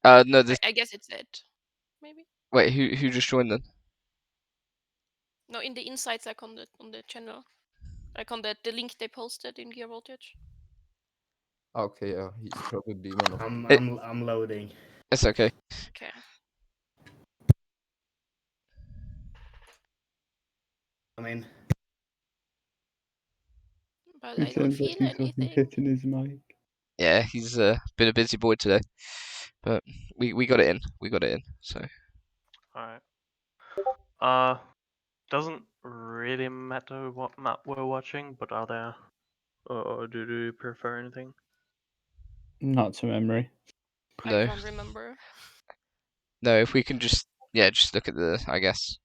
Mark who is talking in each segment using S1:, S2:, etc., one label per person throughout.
S1: No.
S2: I guess it's it. Maybe.
S1: Wait, who just joined then?
S2: No, in the insights, like on the channel, like on the link they posted in Gear Voltage.
S3: Okay, yeah, he's probably one of them.
S4: I'm loading.
S1: It's okay.
S2: Okay.
S4: I mean,
S2: But
S5: It
S2: I don't
S5: sounds like
S2: feel
S5: he's fucking
S2: anything.
S5: hitting his mic.
S1: Yeah, he's been a busy boy today, but we got it in. We got it in. So
S6: Alright. Doesn't really matter what map we're watching, but are there, or do you prefer anything?
S5: Not to memory.
S1: No.
S2: I can't remember.
S1: No, if we can just look at the, I guess,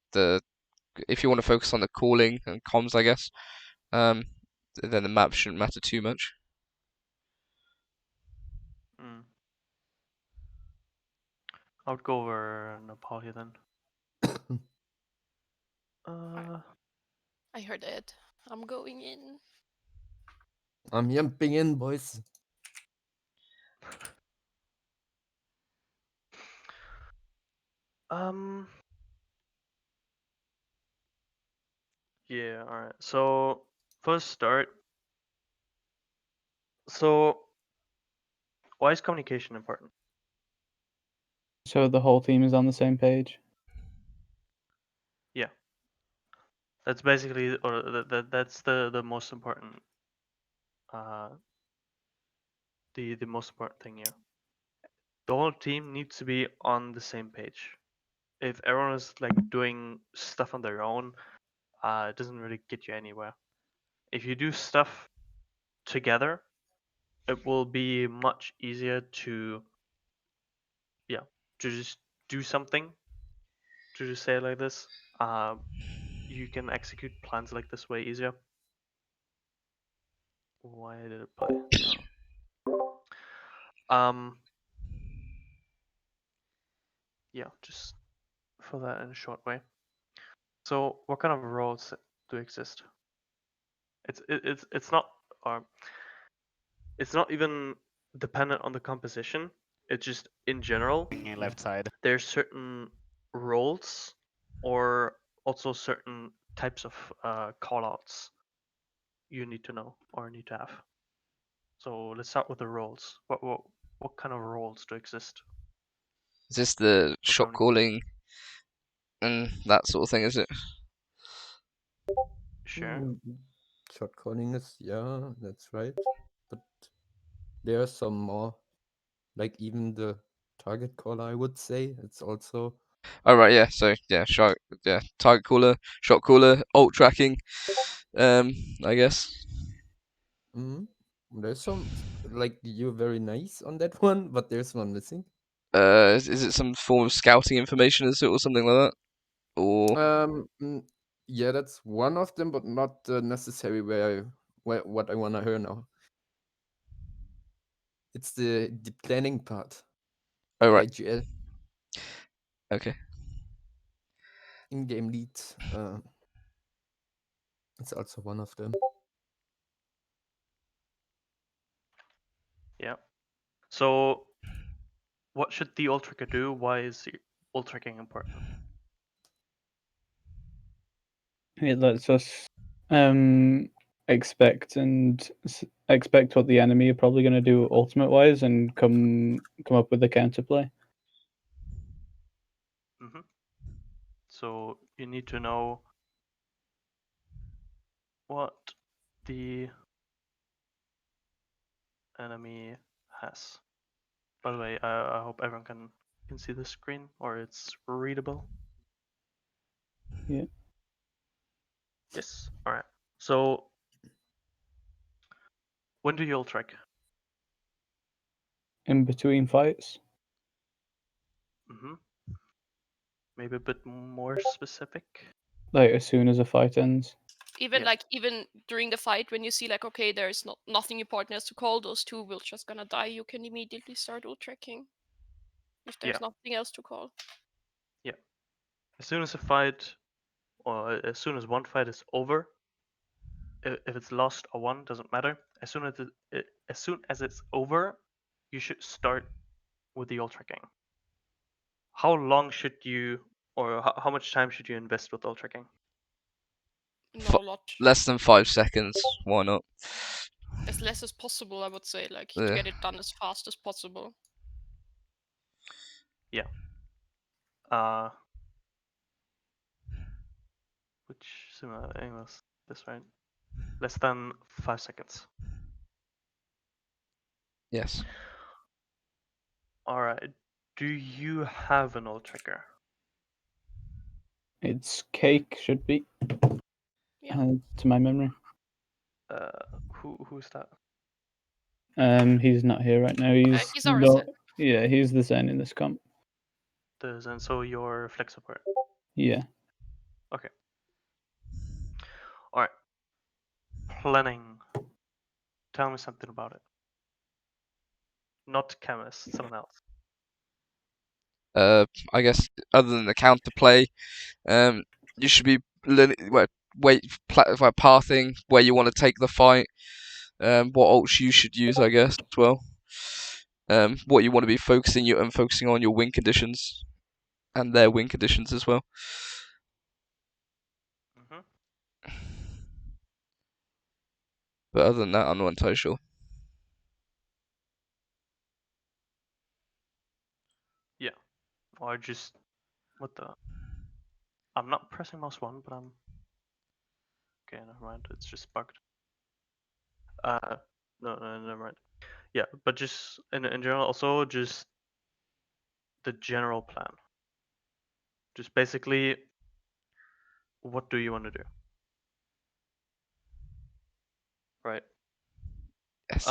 S1: if you want to focus on the calling and comms, I guess, then the map shouldn't matter too much.
S6: I would go over Napoleon then.
S2: I heard it. I'm going in.
S3: I'm jumping in, boys.
S6: Yeah, alright. So, first start. So, why is communication important?
S5: So the whole team is on the same page.
S6: Yeah. That's basically, or that's the most important, the most important thing here. The whole team needs to be on the same page. If everyone is like doing stuff on their own, it doesn't really get you anywhere. If you do stuff together, it will be much easier to just do something, to just say it like this. You can execute plans like this way easier. Why did it play? Oh. Yeah, just for that in a short way. So, what kind of roles do exist? It's not it's not even dependent on the composition. It's just in general.
S7: Left side.
S6: There's certain roles, or also certain types of callouts you need to know or need to have. So let's start with the roles. What kind of roles do exist?
S1: Is this the shot calling and that sort of thing? Is it?
S6: Sure.
S3: Shot calling is, yeah, that's right. But there are some more, like even the target caller, I would say. It's also.
S1: Oh right, yeah. So yeah, target caller, shot caller, ult tracking. I guess.
S3: There's some, like, you're very nice on that one, but there's one missing.
S1: Is it some form of scouting information, is it, or something like that? Or
S3: yeah, that's one of them, but not necessary what I wanna hear now. It's the planning part.
S1: Oh right.
S3: IGL.
S1: Okay.
S3: In-game lead. It's also one of them.
S6: Yeah. So, what should the ult tracker do? Why is the ult tracking important?
S5: It lets us expect what the enemy are probably going to do ultimate wise and come up with a counterplay.
S6: So you need to know what the enemy has. By the way, I hope everyone can see the screen, or it's readable.
S5: Yeah.
S6: Yes. All right. So when do you ult track?
S5: In between fights.
S6: Maybe a bit more specific.
S5: Like as soon as a fight ends.
S2: Even even during the fight, when you see like, okay, there's nothing important else to call, those two will just gonna die, you can immediately start ult tracking if there's nothing else to call.
S6: Yeah. As soon as a fight, or as soon as one fight is over, if it's lost or won, doesn't matter. As soon as it's over, you should start with the ult tracking. how long should you, or how much time should you invest with ult tracking?
S2: Not a lot.
S1: Less than 5 seconds. Why not?
S2: As less as possible, I would say, like to
S1: Yeah.
S2: get it done as fast as possible.
S6: Uh, which similar was this, right? Less than 5 seconds.
S1: Yes.
S6: All right. Do you have an ult tracker?
S5: It's Cake, should be.
S2: Yeah.
S5: To my memory.
S6: Who's that?
S5: He's not here right now.
S2: He's our Zen.
S5: Yeah, he's the Zen in this comp.
S6: And so your flex support.
S5: Yeah.
S6: Okay. All right. Planning. Tell me something about it. Not chemist, someone else.
S1: I guess other than the counterplay, you should be pathing where you want to take the fight. What ults you should use, I guess, as well. What you want to be focusing on your win conditions and their win conditions as well.
S6: Mm-hmm.
S1: But other than that, I'm not entirely sure.
S6: Yeah. Or just what the? I'm not pressing mouse 1, but I'm. Okay, never mind. It's just bugged. No, never mind. Yeah, but just in general, also just the general plan. Just basically, what do you want to do? Right.
S1: Yes.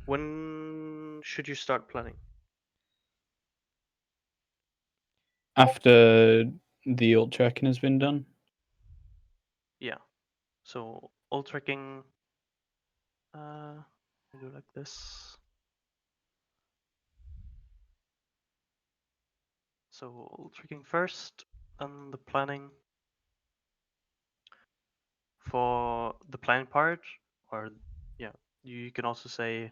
S6: When should you start planning?
S5: After the ult tracking has been done.
S6: Yeah. So ult tracking. Do like this. So ult tracking first, and the planning. For the planning part, or yeah, you can also say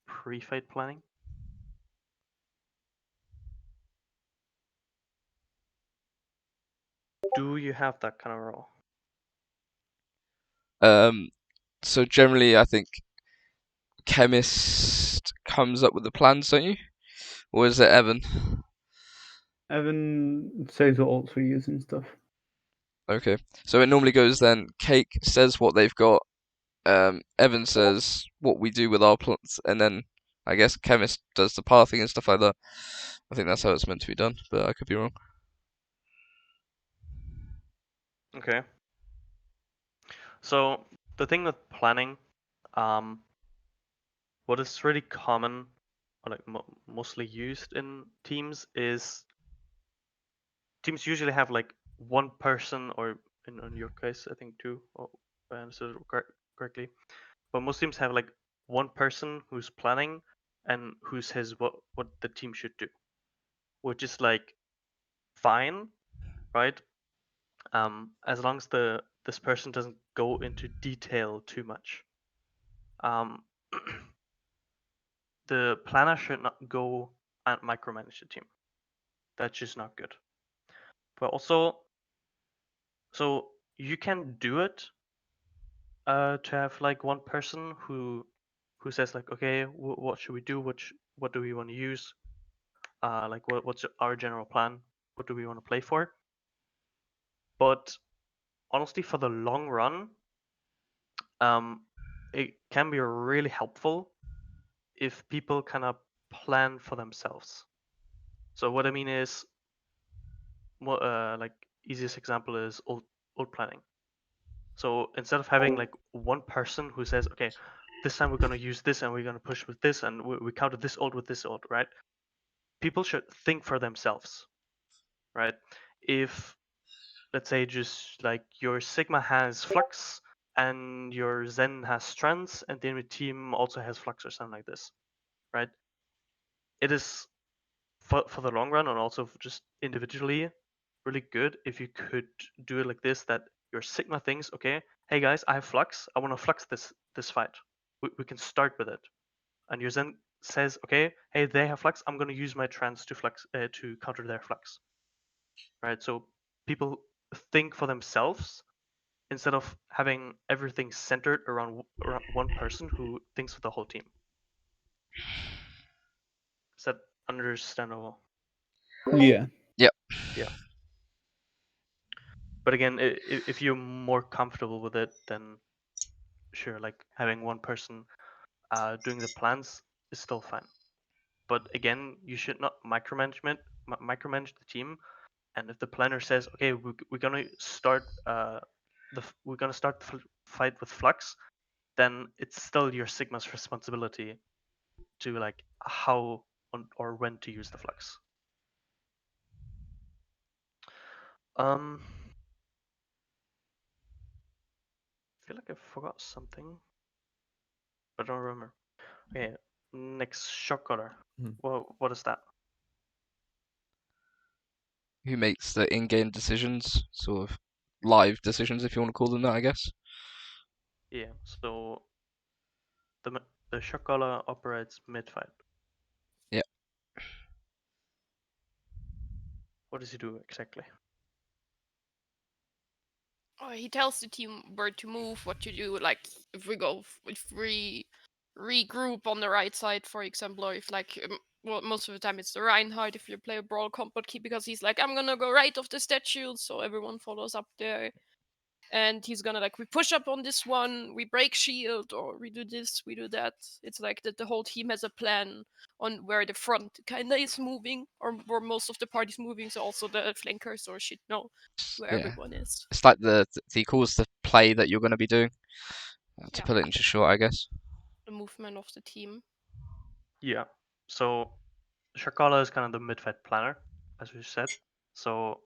S6: pre-fight planning. Do you have that kind of role?
S1: So generally, I think chemist comes up with the plans, don't you? Or is it Evan?
S5: Evan says what ults we use and stuff.
S1: Okay. So it normally goes then, Cake says what they've got, Evan says what we do with our plans, and then I guess chemist does the pathing and stuff like that. I think that's how it's meant to be done, but I could be wrong.
S6: Okay. So the thing with planning, what is really common, or like mostly used in teams, is teams usually have like one person, or in your case, I think two, if I understood it correctly. But most teams have like one person who's planning and who says what the team should do, which is like fine, right? As long as this person doesn't go into detail too much. The planner should not go and micromanage the team. That's just not good. But also, so you can do it to have like one person who says like, okay, what should we do? What do we want to use? Like what's our general plan? What do we want to play for? But honestly, for the long run, it can be really helpful if people kind of plan for themselves. So what I mean is, like easiest example is ult planning. So instead of having like one person who says, okay, this time we're gonna use this and we're gonna push with this and we counter this ult with this ult, right? People should think for themselves, right? If let's say just like your Sigma has Flux and your Zen has Strands and the enemy team also has Flux or something like this, right? It is for the long run and also just individually really good if you could do it like this, that your Sigma thinks, okay, hey guys, I have Flux, I want to Flux this fight. We can start with it. And your Zen says, okay, hey, they have flux. I'm gonna use my trans to flux to counter their flux. Right. So people think for themselves instead of having everything centered around one person who thinks for the whole team. Is that understandable?
S5: Yeah.
S1: Yep.
S6: Yeah. But again, if you're more comfortable with it, then sure, like having one person doing the plans is still fine. But again, you should not micromanage the team. And if the planner says, okay, we're gonna start we're gonna start the fight with flux, then it's still your Sigma's responsibility to like how or when to use the flux. I feel like I forgot something, but I don't remember. Okay, next shock collar.
S3: Hmm.
S6: What is that?
S1: Who makes the in-game decisions, sort of live decisions, if you want to call them that, I guess.
S6: Yeah, so the shock collar operates mid-fight.
S1: Yeah.
S6: What does he do exactly?
S2: He tells the team where to move, what to do. Like if we regroup on the right side, for example, or if like well, most of the time it's the Reinhardt if you play a brawl combat key because he's like, I'm gonna go right of the statue, so everyone follows up there. And he's gonna like, we push up on this one, we break shield, or we do this, we do that. It's like that the whole team has a plan on where the front kinda is moving, or where most of the party's moving, so also the flankers or shit know where
S1: Yeah.
S2: everyone is.
S1: It's like he calls the play that you're going to be doing, to
S2: Yeah,
S1: put it into short, I guess.
S2: the movement of the team.
S6: Yeah. So Shakala is kind of the mid-fight planner, as we said. So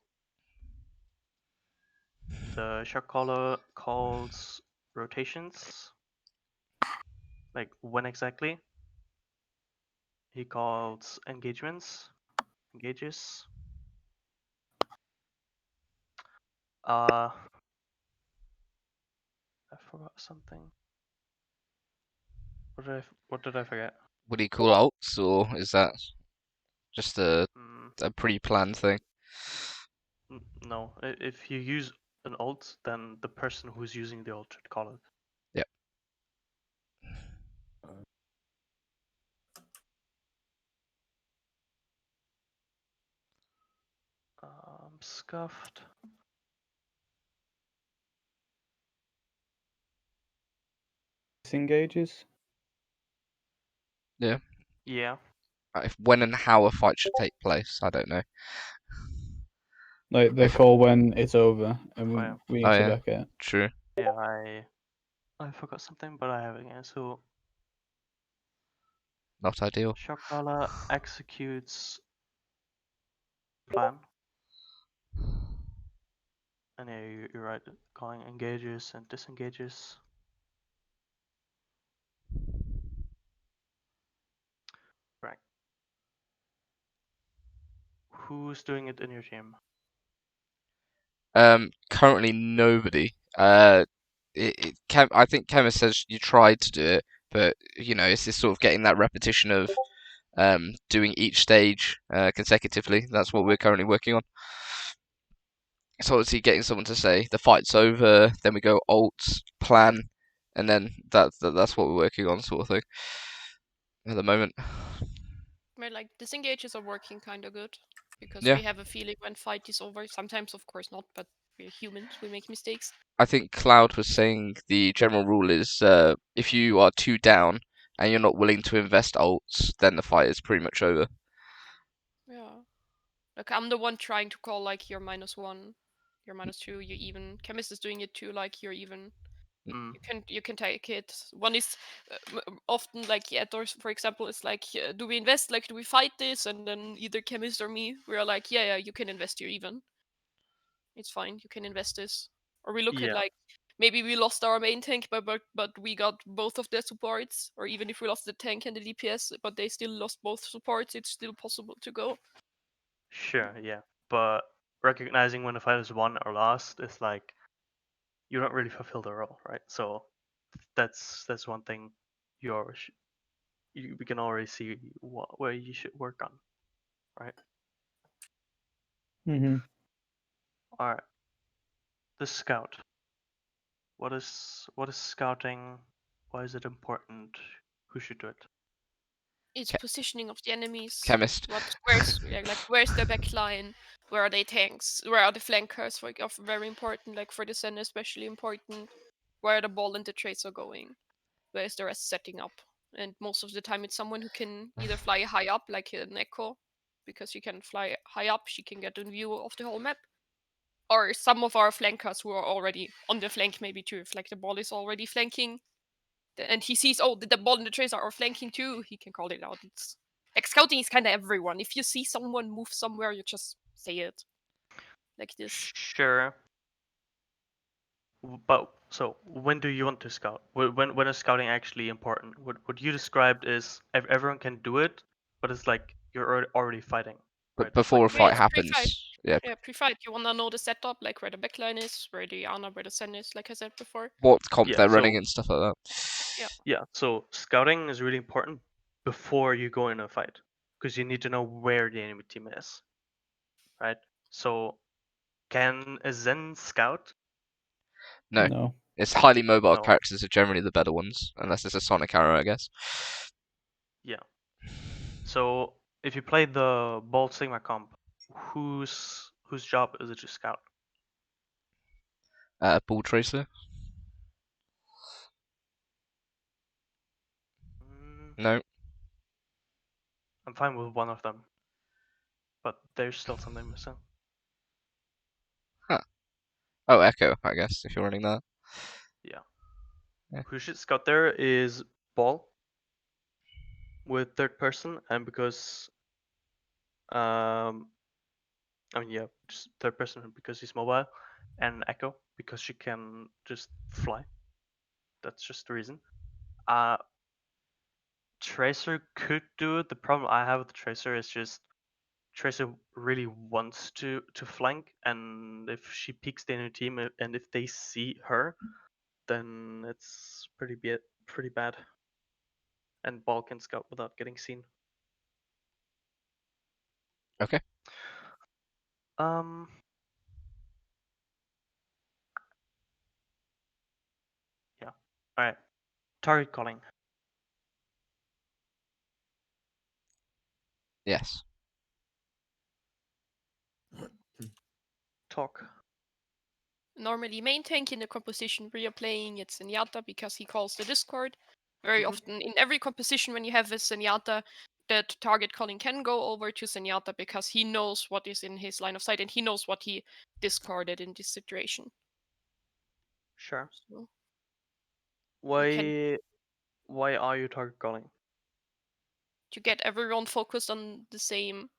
S6: the Shakala calls rotations. Like when exactly? He calls engages. I forgot something. What did I forget?
S1: Would he call ults, or is that just
S6: Mm,
S1: a pre-planned thing?
S6: no. If you use an ult, then the person who's using the ult should call it.
S1: Yep.
S6: Scuffed.
S5: Disengages.
S1: Yeah.
S6: Yeah.
S1: If when and how a fight should take place, I don't know.
S5: Like they
S1: If
S5: call when it's over and
S6: Oh, yeah.
S5: we
S1: oh
S5: need to
S1: yeah,
S5: back out.
S1: true.
S6: Yeah, I forgot something, but I have it again. So
S1: Not ideal.
S6: Shokala executes plan, and yeah, you're right. Calling engages and disengages. Right. Who's doing it in your team?
S1: Currently nobody. I think Chemist says you tried to do it, but you know, it's just sort of getting that repetition of doing each stage consecutively. That's what we're currently working on. So obviously getting someone to say the fight's over, then we go alt, plan, and then that's what we're working on, sort of thing, at the moment.
S2: Where like disengages are working kind of good because
S1: Yeah,
S2: we have a feeling when fight is over. Sometimes, of course, not, but we're humans. We make mistakes.
S1: I think Cloud was saying the general rule is if you are two down and you're not willing to invest ults, then the fight is pretty much over.
S2: Yeah. Like I'm the one trying to call like you're -1, you're -2, you even. Chemist is doing it too, like you're even.
S6: Mm.
S2: You can take it. One is often like yeah, doors for example is like do we invest, like do we fight this, and then either Chemist or me we are like yeah you can invest here even. It's fine, you can invest this. Or we look at
S6: Yeah.
S2: like maybe we lost our main tank, but we got both of their supports, or even if we lost the tank and the DPS, but they still lost both supports, it's still possible to go.
S6: Sure. Yeah. But recognizing when the fight is won or lost is like you don't really fulfill the role, right? So that's one thing you always we can already see where you should work on, right?
S5: Mm-hmm.
S6: All right. The scout. What is scouting? Why is it important? Who should do it?
S2: It's
S1: Che-
S2: positioning of the enemies.
S1: Chemist.
S2: Where's the back line? Where are they tanks? Where are the flankers? Very important. Like for the center, especially important. Where the ball and the traits are going. Where is the rest setting up? And most of the time, it's someone who can either fly high up, like an Echo, because she can fly high up. She can get a view of the whole map. Or some of our flankers who are already on the flank, maybe too, if like the ball is already flanking, and he sees, oh, the ball and the tracer are flanking too, he can call it out. It's like scouting is kind of everyone. If you see someone move somewhere, you just say it like this.
S6: Sure. But so when do you want to scout? When is scouting actually important? What you described is everyone can do it, but it's like you're already fighting, right?
S1: But
S6: It's
S1: before
S6: like
S1: a
S2: Yeah,
S1: fight
S2: it's pre-fight.
S1: happens, yeah,
S2: Yeah, pre-fight. You wanna know the setup, like where the backline is, where the Ana, where the Sen is, like I said before.
S1: what comp
S6: yeah.
S1: they're running
S6: So
S1: and stuff like that.
S6: yeah. So scouting is really important before you go in a fight because you need to know where the enemy team is, right? So can a Zen scout?
S1: No.
S5: No.
S1: It's highly mobile
S6: No.
S1: characters are generally the better ones, unless it's a Sonic arrow, I guess.
S6: Yeah. So if you play the Bolt Sigma comp, whose job is it to scout?
S1: Ball tracer?
S6: Mm,
S1: No.
S6: I'm fine with one of them, but there's still something missing.
S1: Huh. Oh, Echo, I guess, if you're running that.
S6: Yeah.
S1: Yeah.
S6: Who should scout there is Ball with third person, and because I mean yeah, just third person because he's mobile, and Echo because she can just fly. That's just the reason. Uh, Tracer could do it. The problem I have with the Tracer is just Tracer really wants to flank, and if she peeks the enemy team and if they see her, then it's pretty bad. And Ball can scout without getting seen.
S1: Okay.
S6: Um. Yeah. All right. Target calling.
S1: Yes.
S6: Talk.
S2: Normally main tank in the composition we are playing, it's Zenyatta because he calls the Discord. Very
S6: Mhm.
S2: often in every composition when you have a Zenyatta, that target calling can go over to Zenyatta because he knows what is in his line of sight and he knows what he discarded in this situation.
S6: Sure.
S2: So can
S6: Why are you target calling?
S2: to get everyone focused on the same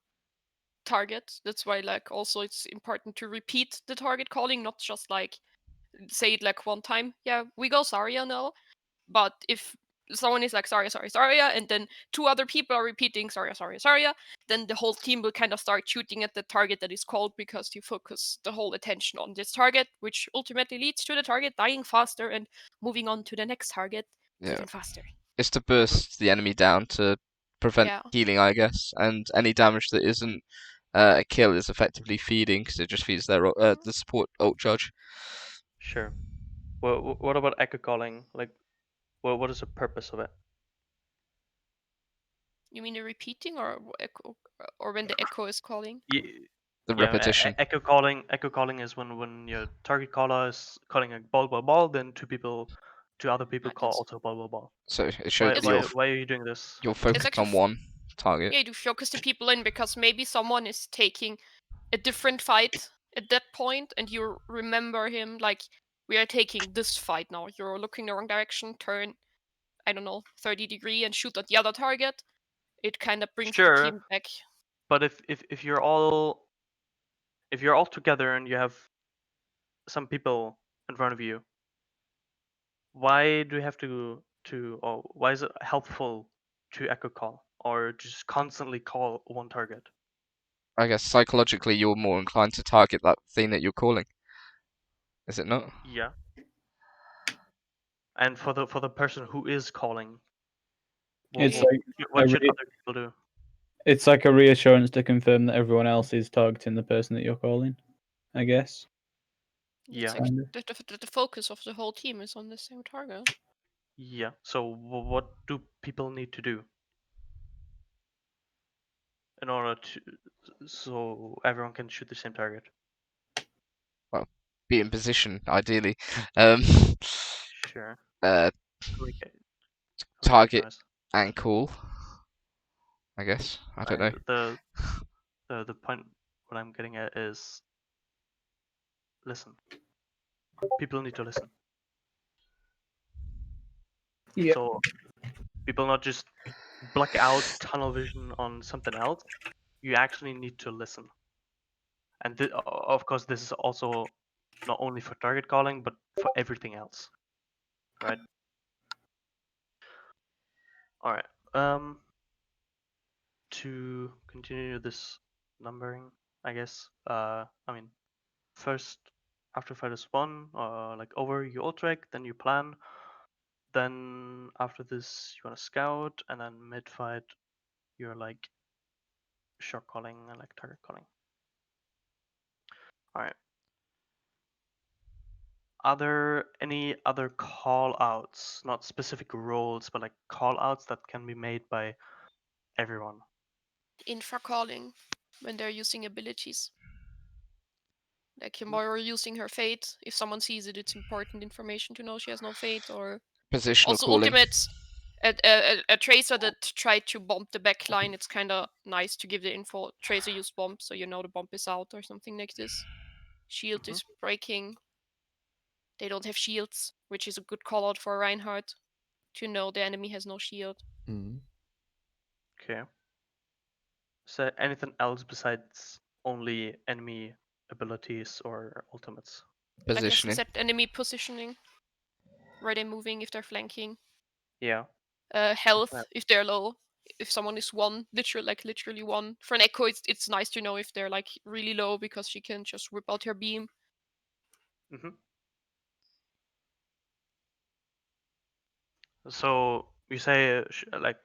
S2: target. That's why like also it's important to repeat the target calling, not just like say it like one time. Yeah, we go Zarya now. But if someone is like Zarya, and then two other people are repeating Zarya, then the whole team will kind of start shooting at the target that is called because you focus the whole attention on this target, which ultimately leads to the target dying faster and moving on to the next target
S1: Yeah.
S2: even faster.
S1: It's to
S6: Mhm.
S1: burst the enemy down to prevent
S2: Yeah.
S1: healing, I guess, and any damage that isn't a kill is effectively feeding because it just feeds their the support ult charge.
S6: Sure. What about echo calling? Like, what is the purpose of it?
S2: You mean the repeating or when the echo is calling?
S1: The
S6: Yeah,
S1: repetition.
S6: echo calling. Echo calling is when your target caller is calling a ball, then two other people call
S2: That's
S6: also ball.
S1: So it shows
S6: Why
S1: that
S2: it's
S6: why
S2: like
S6: why are you doing this?
S1: you're
S2: it's
S1: focused
S2: actually
S1: on one target.
S2: yeah, you focus the people in because maybe someone is taking a different fight at that point and you remember him like we are taking this fight now. You're looking the wrong direction, turn, I don't know, 30-degree and shoot at the other target. It kind of brings the
S6: Sure,
S2: team back.
S6: but if you're all together and you have some people in front of you, why do you have or why is it helpful to echo call or just constantly call one target?
S1: I guess psychologically you're more inclined to target that thing that you're calling. Is it not?
S6: Yeah. And for the person who is calling,
S5: It's
S2: Yeah.
S5: like
S6: what
S5: a
S6: should
S5: re-
S6: other people do?
S5: it's like a reassurance to confirm that everyone else is targeting the person that you're calling, I guess.
S2: It's
S6: Yeah.
S2: like
S5: Kind of.
S2: the focus of the whole team is on the same target.
S6: Yeah. So what do people need to do in order to so everyone can shoot the same target?
S1: Well, be in position ideally. Um,
S6: Sure.
S1: uh, target
S6: Communicate.
S1: and call. I guess. I don't know.
S6: The point what I'm getting at is listen. People need to listen.
S5: Yeah.
S6: So people not just block out tunnel vision on something else. You actually need to listen. And of course, this is also not only for target calling, but for everything else, right? All right. To continue this numbering, I guess. I mean, first after fight is won, like over, you ult track, then you plan. Then after this, you wanna scout, and then mid fight, you're like shot calling and like target calling. All right. Are there any other call outs, not specific roles, but like call outs that can be made by everyone?
S2: Infra calling when they're using abilities. Like Kimura using her fate. If someone sees it, it's important information to know she has no fate. Or
S1: Positional
S2: also
S1: calling.
S2: ultimates. A tracer that tried to bomb the back line, it's kind of nice to give the info. Tracer used bomb, so you know the bomb is out or something like this. Shield
S6: Mhm.
S2: is breaking. They don't have shields, which is a good call out for Reinhardt to know the enemy has no shield.
S3: Mm.
S6: Okay. Is there anything else besides only enemy abilities or ultimates?
S2: I guess
S1: Positioning.
S2: except enemy positioning, where they're moving if they're flanking.
S6: Yeah.
S2: Health
S6: Yeah.
S2: if they're low. If someone is one, literally one. For an echo, it's nice to know if they're like really low because she can just whip out her beam.
S6: Mm-hmm. So you say like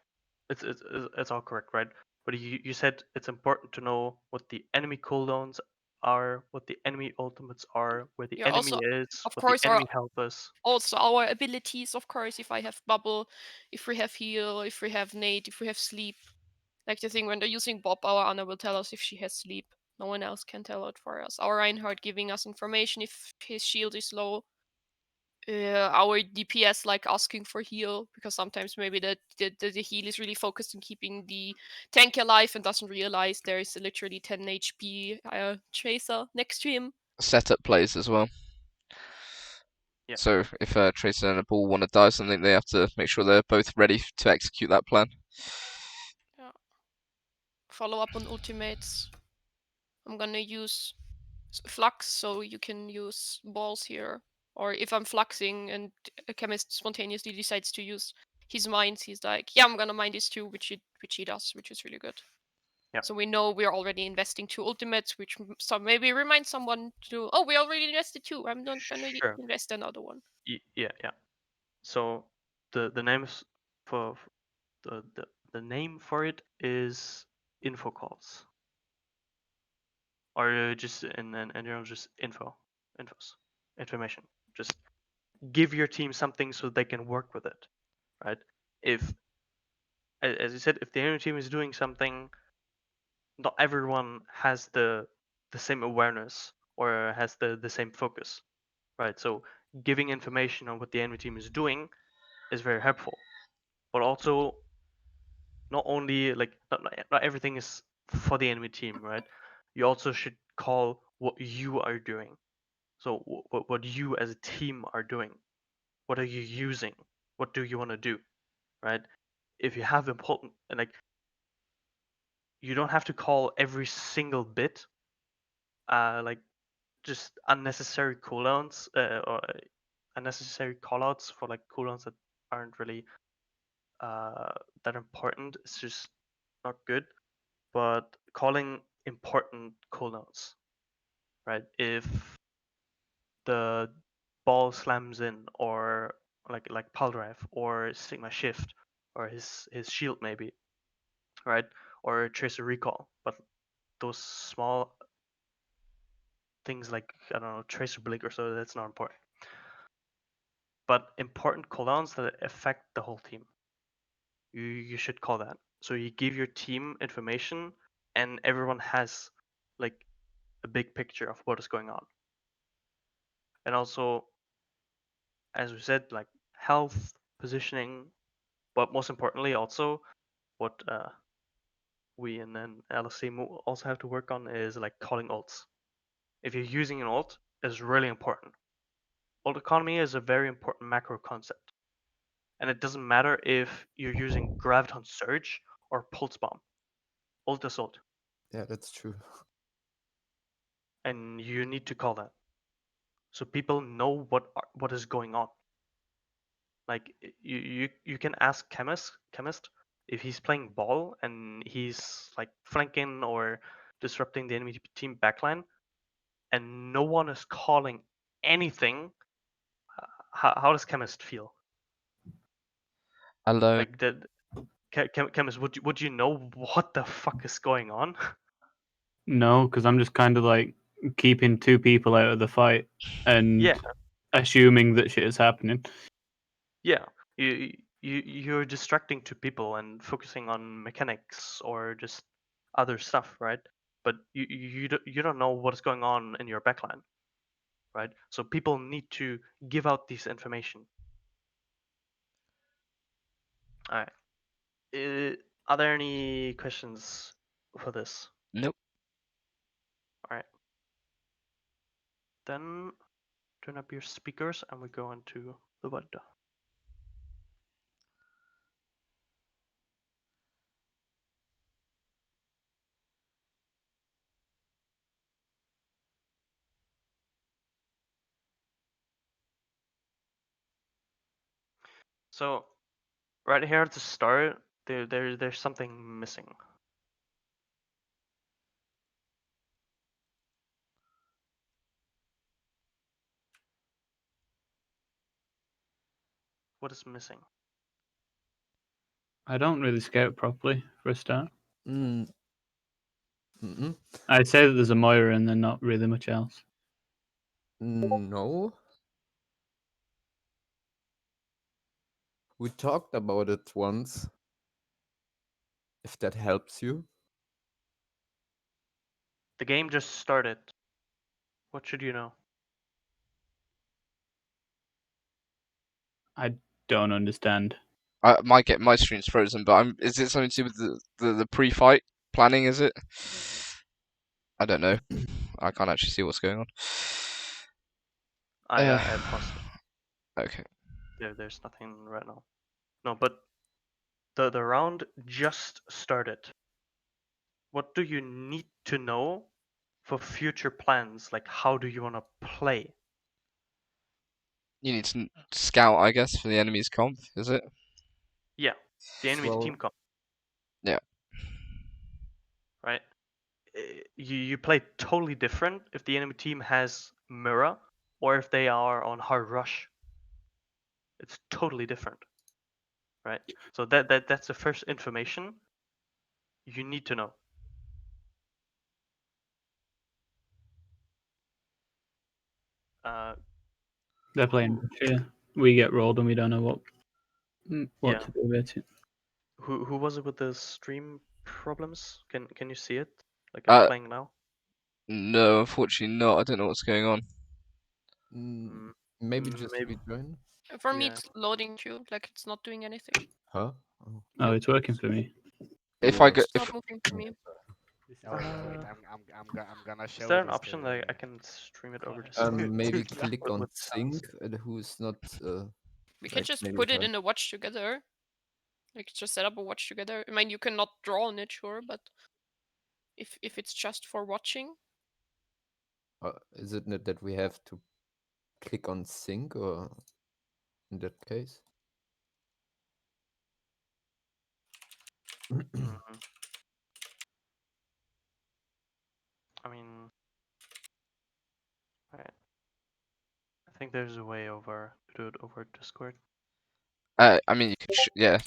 S6: it's all correct, right? But you said it's important to know what the enemy cooldowns are, what the enemy ultimates are, where the
S2: Yeah,
S6: enemy
S2: also,
S6: is,
S2: of
S6: what the
S2: course,
S6: enemy help is.
S2: also our abilities, of course, if I have bubble, if we have heal, if we have nade, if we have sleep. Like the thing when they're using Bob, our Anna will tell us if she has sleep. No one else can tell it for us. Our Reinhardt giving us information if his shield is low. Our DPS like asking for heal because sometimes maybe the heal is really focused on keeping the tank alive and doesn't realize there is literally 10 HP tracer next to him.
S1: Setup plays as well.
S6: Yeah.
S1: So if Tracer and a ball want to die something, they have to make sure they're both ready to execute that plan.
S2: Yeah. Follow up on ultimates. I'm gonna use flux, so you can use balls here. Or if I'm fluxing and a chemist spontaneously decides to use his minds, he's like, yeah, I'm gonna mind this too, which he does, which is really good.
S6: Yeah.
S2: So we know we're already investing two ultimates, which maybe reminds someone to, oh, we already invested two. I'm not gonna
S6: Sure.
S2: invest another one.
S6: Yeah. So the names for the name for it is info calls, or just in general just information. Just give your team something so they can work with it, right? If as you said, if the enemy team is doing something, not everyone has the same awareness or has the same focus, right? So giving information on what the enemy team is doing is very helpful, but also not only like not everything is for the enemy team, right? You also should call what you are doing. So what you as a team are doing. What are you using? What do you want to do, right? If you have important and like you don't have to call every single bit, like just unnecessary cooldowns or unnecessary callouts for like cooldowns that aren't really uh, that important. It's just not good. But calling important cooldowns, right? If the ball slams in, or like pal drive or sigma shift or his shield maybe, right? Or tracer recall. But those small things like, I don't know, tracer blink or so, that's not important. But important cooldowns that affect the whole team, you should call that. So you give your team information, and everyone has like a big picture of what is going on. And also, as we said, like health, positioning, but most importantly, also what we and then LSC also have to work on is like calling ults. If you're using an ult, is really important. Ult economy is a very important macro concept, and it doesn't matter if you're using Graviton Surge or Pulse Bomb. Ult is ult,
S3: Yeah, that's true.
S6: and you need to call that so people know what is going on. Like you can ask chemist if he's playing ball and he's like flanking or disrupting the enemy team backline, and no one is calling anything. How does chemist feel?
S1: Hello.
S6: Like the chemist, would you know what the fuck is going on?
S5: No, because I'm just kind of like keeping two people out of the fight and
S6: Yeah,
S5: assuming that shit is happening.
S6: yeah. You're distracting two people and focusing on mechanics or just other stuff, right? But you don't know what is going on in your backline, right? So people need to give out this information. All right. Are there any questions for this?
S1: Nope.
S6: All right. Then turn up your speakers and we go into the word. So right here at the start, there's something missing. What is missing?
S5: I don't really scout properly for a start.
S3: Mm. Mm-mm.
S5: I'd say that there's a Moira and then not really much else.
S3: No. We talked about it once. If that helps you.
S6: The game just started. What should you know?
S5: I don't understand.
S1: I might get my screen's frozen, but is it something to do with the pre-fight planning? Is it? I don't know. I can't actually see what's going on.
S6: I paused it.
S1: Okay.
S6: There's nothing right now. No, but the round just started. What do you need to know for future plans? Like, how do you want to play?
S1: You need to scout, I guess, for the enemy's comp, is it?
S6: Yeah, the enemy's
S3: Well,
S6: team comp,
S1: Yeah.
S6: right? You play totally different if the enemy team has mirror or if they are on hard rush. It's totally different, right? So that's the first information you need to know. Uh,
S5: They're playing
S6: who,
S5: Russia. We get rolled and we don't know what
S6: yeah,
S5: to do about it.
S6: who was it with the stream problems? Can you see it? Like it's
S1: Uh,
S6: playing now.
S1: no, unfortunately not. I don't know what's going on.
S6: Mm,
S3: maybe just
S6: maybe.
S3: rejoin.
S2: For me,
S6: Yeah.
S2: it's loading too. Like it's not doing anything.
S3: Huh? Oh.
S5: Oh, it's working for me.
S1: If I
S3: Yeah.
S1: go,
S2: It's
S1: if
S2: not moving for me.
S7: Oh wait, wait,
S6: Uh,
S7: I'm gonna
S6: is
S7: show
S6: there an
S7: this to
S6: option that I can stream it over
S7: to
S6: Discord?
S3: Maybe
S7: to
S3: click
S6: With,
S3: on
S6: with sounds?
S3: sync who's not
S2: We can
S3: like
S2: just
S3: maybe
S2: put it
S3: try.
S2: in a watch together. Like just set up a watch together. I mean, you cannot draw on it, sure, but if it's just for watching,
S3: Is it not that we have to click on sync or in that case?
S6: Mhm. I mean, right. I think there's a way over to do it over Discord.
S1: I mean, you could, yeah,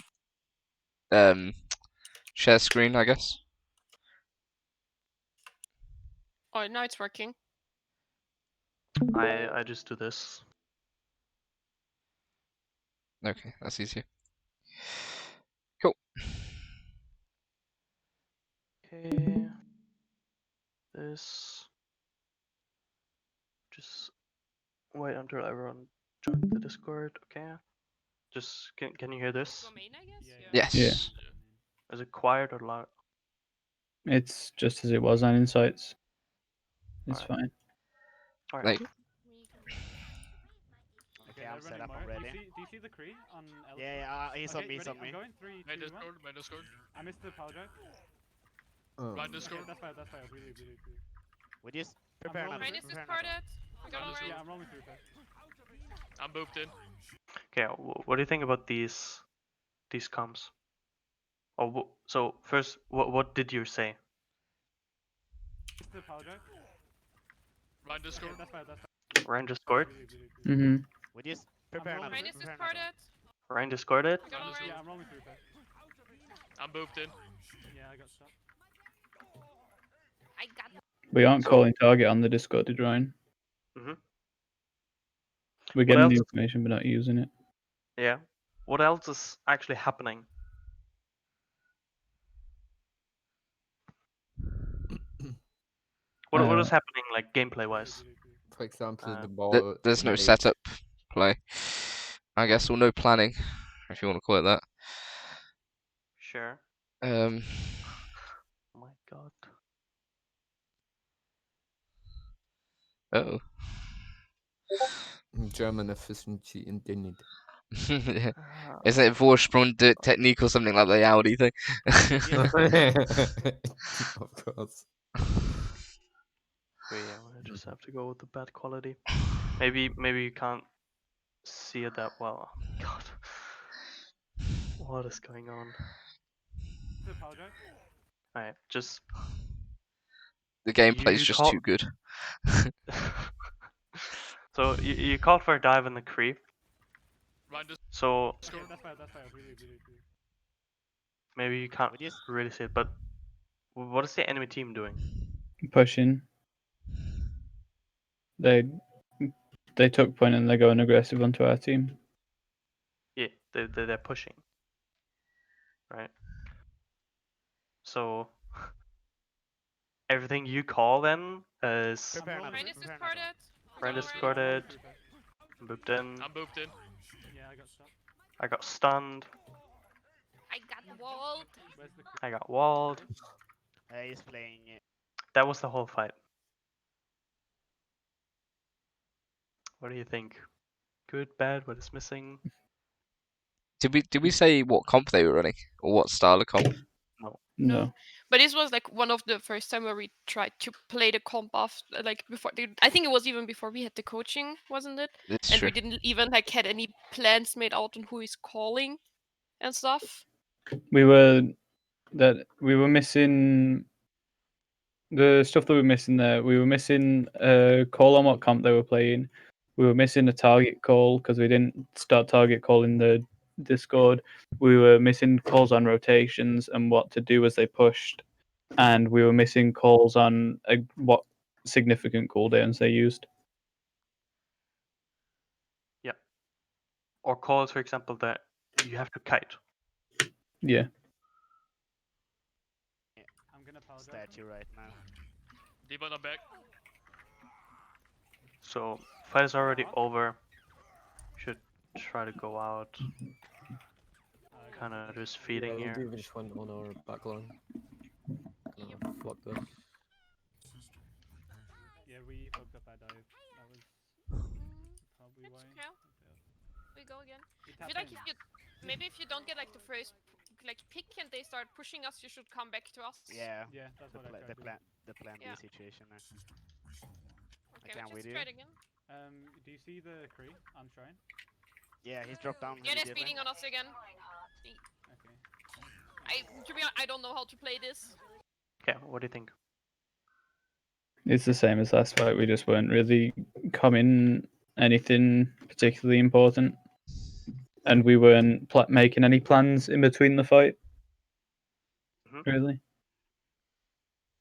S1: share screen, I guess.
S2: Oh, now it's working.
S6: I just do this.
S1: Okay, that's easier. Cool.
S6: Okay. This. Just wait until everyone joins the Discord. Okay. Just can you hear this?
S2: Go main, I guess.
S1: Yes.
S5: Yeah.
S6: Is it quiet or loud?
S5: It's just as it was on Insights. It's
S6: Alright.
S5: fine.
S6: Alright.
S1: Like,
S7: Okay, I'm set up. I'm ready.
S8: Do you see the Kree on Ello?
S7: Yeah, he's on me. He's on me.
S8: I'm going 3, 2, 1.
S9: Main Discord.
S8: I missed the power drive.
S9: Blind
S8: Okay,
S9: Discord.
S8: that's fine. Really.
S7: We just prepare
S8: rolling.
S7: another.
S2: Minus is
S7: Prepare
S2: parted.
S7: another.
S2: We got all right.
S8: Yeah, I'm rolling through first.
S9: I'm booped in.
S6: Okay. What do you think about these comms? Oh, so first, what did you say?
S8: Missed the power drive.
S9: Blind Discord.
S8: That's fine.
S6: Ryan Discord.
S5: Mm-hmm.
S7: We just prepare
S8: rolling.
S7: another.
S2: Minus is
S7: Prepare another.
S2: parted.
S6: Ryan discorded.
S2: We got all right.
S8: Yeah, I'm rolling through first.
S9: I'm booped in.
S8: Yeah, I got shot.
S2: I got.
S5: We aren't
S6: So-
S5: calling target on the Discord, did Ryan?
S6: Mhm.
S5: We're getting the
S6: else?
S5: information, but not using it.
S6: Yeah. What else is actually happening? What is happening like gameplay wise?
S3: For example, the
S6: Um,
S3: ball.
S1: There's no
S3: late.
S1: setup play, I guess, or no planning, if you want to call it that.
S6: Sure.
S1: Um,
S6: Oh my god.
S1: oh.
S3: German efficiency indeed.
S1: Yeah.
S6: Ah,
S1: Isn't it Vorsprung technique or something like the Audi thing?
S3: Of course.
S6: wait, I'm gonna just have to go with the bad quality. Maybe you can't see it that well. Oh my god. What is going on?
S8: The power drive.
S6: Alright, just
S1: The gameplay's
S6: You
S1: just
S6: call-
S1: too good.
S6: so you called for a dive in the creep.
S9: Blind Discord.
S6: So
S8: Okay, that's fine. Really.
S6: maybe you can't
S7: We just
S6: really see it, but what is the enemy team doing?
S5: Pushing. They took point and they're going aggressive onto our team.
S6: Yeah, they're pushing. Right. So everything you call then is
S7: prepare another.
S2: Minus is
S7: Prepare
S2: parted.
S7: another.
S2: We
S6: Ryan
S2: got all right.
S6: discorded,
S8: Through first.
S6: booped in,
S9: I'm booped in.
S8: Yeah, I got shot.
S6: I got stunned,
S2: I got walled.
S8: Where's the Kree?
S6: I got walled.
S7: He's playing.
S6: That was the whole fight. What do you think? Good, bad, what is missing?
S1: Did we say what comp they were running or what style of comp?
S5: No.
S2: But this was like one of the first time where we tried to play the comp off, like before. I think it was even before we had the coaching, wasn't it?
S1: It's
S2: And
S1: true.
S2: we didn't even like had any plans made out on who is calling and stuff.
S5: We were missing the stuff that we were missing there. We were missing a call on what comp they were playing. We were missing a target call because we didn't start target call in the Discord. We were missing calls on rotations and what to do as they pushed, and we were missing calls on what significant cooldowns they used.
S6: Or calls, for example, that you have to kite.
S5: Yeah.
S8: I'm gonna power drive.
S7: Statue right now.
S9: D-bot, I'm back.
S6: So fight is already over. Should try to go out. Kind of just feeding
S3: Yeah,
S6: here.
S3: we just went on our backline. Gonna block this.
S8: Yeah, we fucked up our dive. That was probably
S2: It's
S8: why.
S2: okay. We go again.
S8: We
S2: I feel
S8: tapped
S2: like
S8: in.
S2: if you don't get like the first like pick and they start pushing us, you should come back to us.
S7: Yeah.
S8: Yeah, that's
S7: The,
S8: what I
S7: pla-
S8: tried
S7: the
S8: to
S7: plan. The plan
S2: Yeah.
S7: B situation.
S2: Okay,
S7: can
S2: we
S7: we
S2: just
S7: do?
S2: try it again.
S8: do you see the Kree on Shrine?
S7: Yeah, he's dropped down.
S2: Yeah, they're
S7: immediately.
S2: speeding on us again.
S8: Okay.
S2: To be honest, I don't know how to play this.
S6: Okay, what do you think?
S5: It's the same as last fight. We just weren't really coming anything particularly important, and we weren't making any plans in between the fight. Really?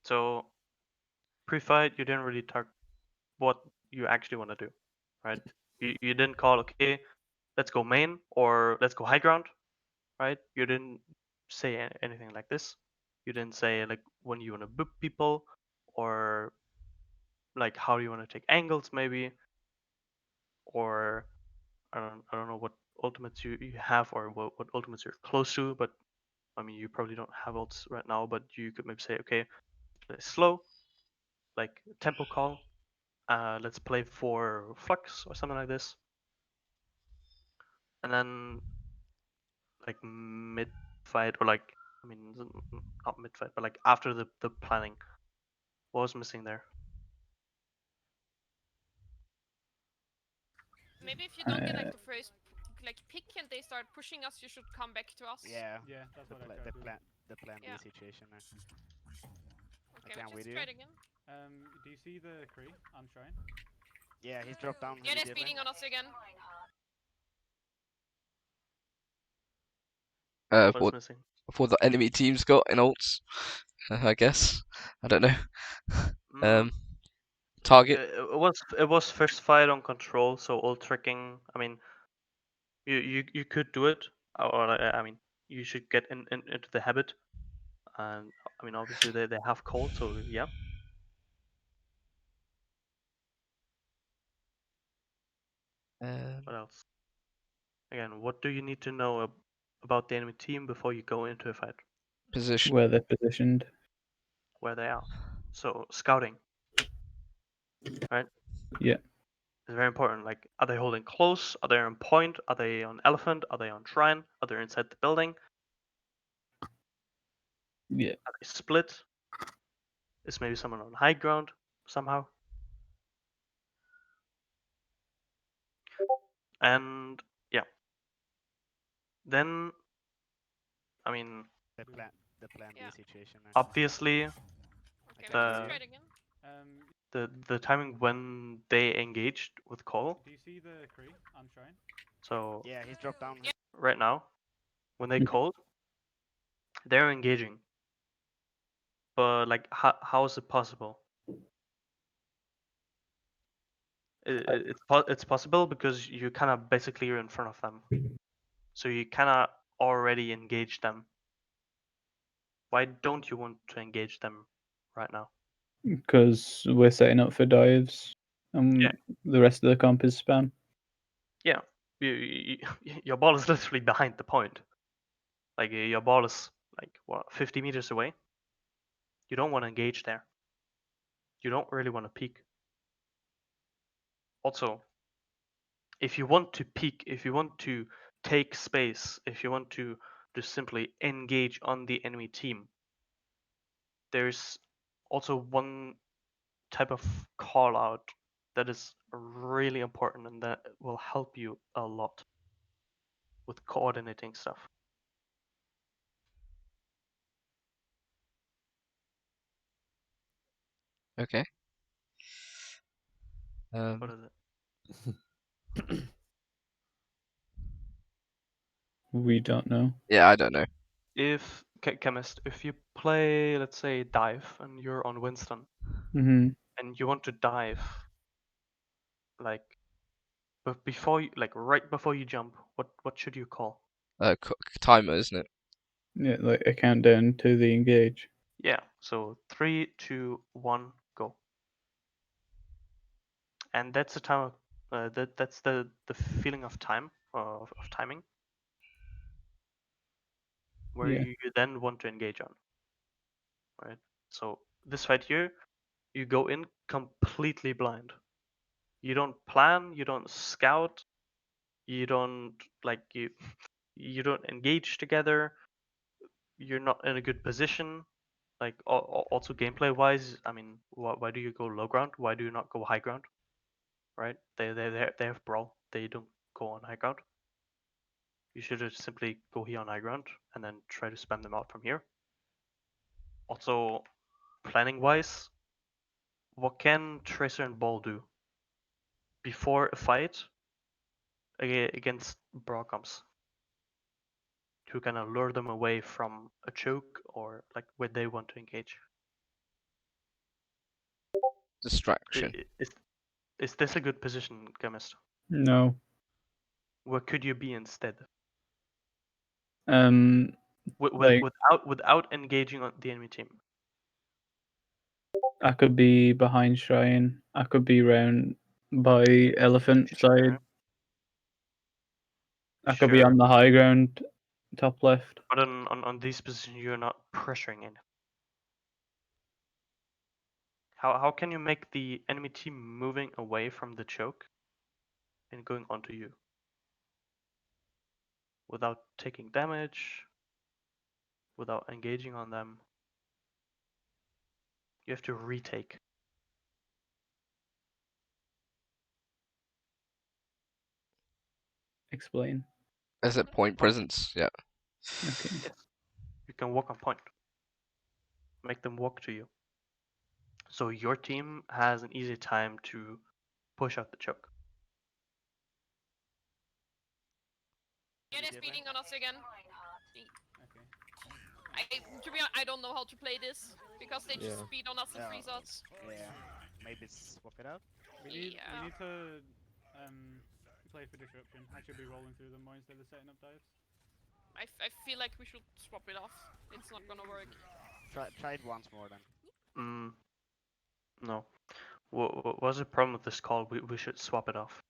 S6: So pre-fight, you didn't really talk what you actually want to do, right? You didn't call, okay, let's go main or let's go high ground, right? You didn't say anything like this. You didn't say like when you want to book people or like how you want to take angles maybe, or I don't know what ultimates you have or what ultimates you're close to, but I mean you probably don't have ults right now, but you could maybe say, okay, play slow, like tempo call. Let's play for flux or something like this. And then like mid fight or like I mean not mid fight, but like after the planning. What was missing there?
S2: Maybe if you don't get like the first like pick and they start pushing us, you should come back to us.
S7: Yeah.
S8: Yeah, that's
S7: The
S8: what I
S7: pla-
S8: tried
S7: the
S8: to do.
S7: plan the plan
S2: Yeah.
S7: B situation.
S2: Okay,
S7: can
S2: we
S7: we
S2: just
S7: do?
S2: try it again.
S8: Do you see the Kree on shrine?
S7: Yeah, he's dropped down
S2: Yeah, they're
S7: immediately.
S2: speeding on us again.
S6: What's
S1: What
S6: missing?
S1: the enemy team's got in ults, I guess. I don't know.
S6: Mm,
S1: Target.
S6: it was first fight on control, so all tricking. I mean, you could do it, or I mean, you should get into the habit. And I mean, obviously they have cold, so yeah. What else? Again, what do you need to know about the enemy team before you go into a fight?
S1: Position.
S5: Where they're positioned.
S6: Where they are. So scouting, right?
S5: Yeah.
S6: It's very important. Like, are they holding close? Are they on point? Are they on elephant? Are they on shrine? Are they inside the building?
S5: Yeah.
S6: Are they split? Is maybe someone on high ground somehow? And yeah. Then, I mean,
S7: The plan
S2: Yeah.
S7: B situation.
S6: obviously,
S2: Okay, we just
S6: the
S2: try it again.
S6: the timing when they engaged with call.
S8: Do you see the Kree on shrine?
S6: So
S7: Yeah, he's dropped down.
S2: Yeah.
S6: right now, when they
S5: Yeah.
S6: called, they're engaging. But like, how is it possible? It's possible because you kind of basically are in front of them, so you kind of already engage them. Why don't you want to engage them right now?
S5: Because we're setting up for dives, and
S6: Yeah.
S5: the rest of the comp is spam.
S6: Yeah, your ball is literally behind the point. Like your ball is like what 50 meters away. You don't want to engage there. You don't really want to peek. Also, if you want to peek, if you want to take space, if you want to just simply engage on the enemy team, there's also one type of call out that is really important and that will help you a lot with coordinating stuff.
S1: Okay.
S6: What is it?
S5: We don't know.
S1: Yeah, I don't know.
S6: If chemist, if you play, let's say, dive and you're on Winston
S5: Mm-hmm.
S6: and you want to dive, like, but before you, like, right before you jump, what should you call?
S1: Timer, isn't it?
S5: Yeah, like a countdown to the engage.
S6: Yeah. So 3, 2, 1, go. And that's the time. That's the feeling of time of timing where
S5: Yeah.
S6: you then want to engage on, right? So this right here, you go in completely blind. You don't plan, you don't scout, you don't like you don't engage together. You're not in a good position. Like also gameplay wise, I mean, why do you go low ground? Why do you not go high ground? Right? They have brawl. They don't go on high ground. You should just simply go here on high ground and then try to spam them out from here. Also, planning wise, what can Tracer and Ball do before a fight against Broadcoms? to kind of lure them away from a choke or like where they want to engage.
S1: Distraction.
S6: Is this a good position, Chemist?
S5: No.
S6: Where could you be instead?
S5: Like
S6: Without engaging on the enemy team.
S5: I could be behind Shrine. I could be round by Elephant side.
S6: Sure.
S5: I could be on the high ground, top left.
S6: But on these positions, you're not pressuring in. How can you make the enemy team moving away from the choke and going onto you without taking damage, without engaging on them? You have to retake.
S5: Explain.
S1: Is it point presence? Yeah.
S5: Okay.
S6: Yes. You can walk on point. Make them walk to you. So your team has an easy time to push out the choke.
S2: Yeah, they're speeding on us again.
S8: Okay.
S2: To be honest, I don't know how to play this because they just
S3: Yeah.
S2: speed on us and
S7: Yeah.
S2: freeze us.
S7: Yeah. Maybe swap it out.
S8: We need
S2: Yeah.
S8: to play for disruption. I should be rolling through them more instead of setting up dives.
S2: I feel like we should swap it off. It's not gonna work.
S7: Try it once more then.
S6: No. What's the problem with this call? We should swap it off.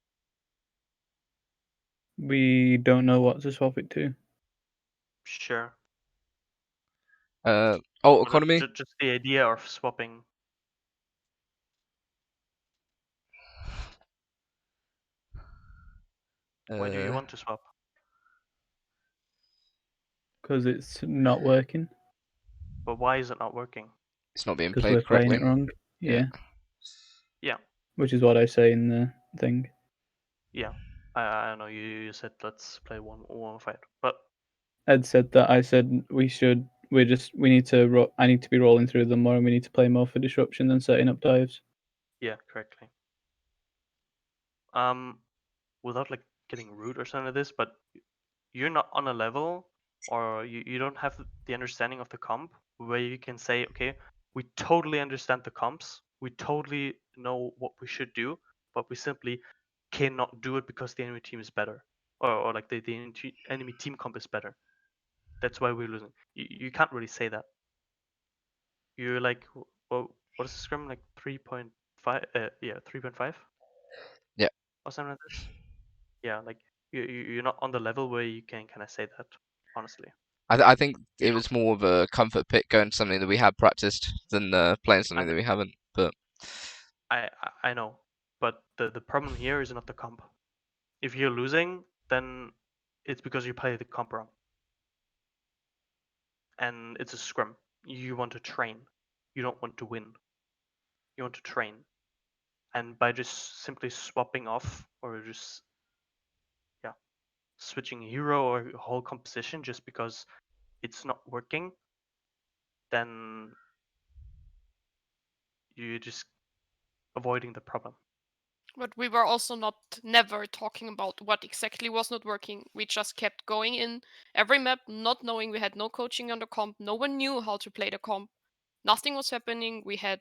S5: We don't know what to swap it to.
S6: Sure.
S1: Oh,
S6: But
S1: economy.
S6: just the idea of swapping. Why do you want to swap?
S5: Because it's not working.
S6: But why is it not working?
S1: It's not being
S5: Because we're
S1: played
S5: playing
S1: correctly.
S5: it wrong.
S1: Yeah.
S6: Yeah.
S5: Which is what I say in the thing.
S6: Yeah. I know you said let's play one fight, but
S5: Ed said that. I said we should. We need to. I need to be rolling through them more, and we need to play more for disruption than setting up dives.
S6: yeah, correctly. Without like getting rude or something like this, but you're not on a level or you don't have the understanding of the comp where you can say, okay, we totally understand the comps, we totally know what we should do, but we simply cannot do it because the enemy team is better, or like the enemy team comp is better. That's why we're losing. You can't really say that. You're like, well, what is the scrum like 3.5? Yeah, 3.5.
S1: Yeah.
S6: Or something like this. Yeah, like you're not on the level where you can kind of say that, honestly.
S1: I think it was more of a comfort pick going to something that we had practiced than playing something that we haven't. But
S6: I know, but the problem here is not the comp. If you're losing, then it's because you play the comp wrong, and it's a scrum. You want to train, you don't want to win. You want to train, and by just simply swapping off or just switching hero or whole composition just because it's not working, then you're just avoiding the problem.
S2: But we were also never talking about what exactly was not working. We just kept going in every map, not knowing we had no coaching on the comp. No one knew how to play the comp. Nothing was happening. We had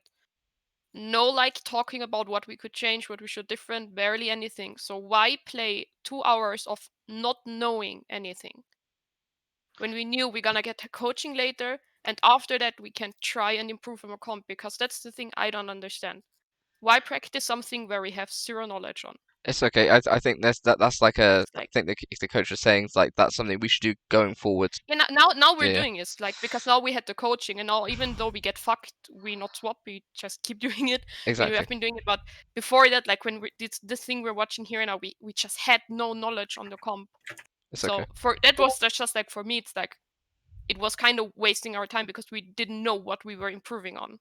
S2: no like talking about what we could change, what we should different, barely anything. So why play 2 hours of not knowing anything when we knew we're gonna get coaching later, and after that we can try and improve our comp? Because that's the thing I don't understand. Why practice something where we have zero knowledge on?
S1: it's okay. I think that's like a.
S2: It's like,
S1: I think the coach was saying like that's something we should do going forward.
S2: yeah, now we're
S1: Yeah.
S2: doing is like, because now we had the coaching, and now even though we get fucked, we not swap, we just keep doing it. We
S1: Exactly.
S2: have been doing it, but before that, like when this thing we're watching here now, we just had no knowledge on the comp.
S1: It's
S2: So
S1: okay.
S2: for that was just like, for me, it's like it was kind of wasting our time because we didn't know what we were improving on.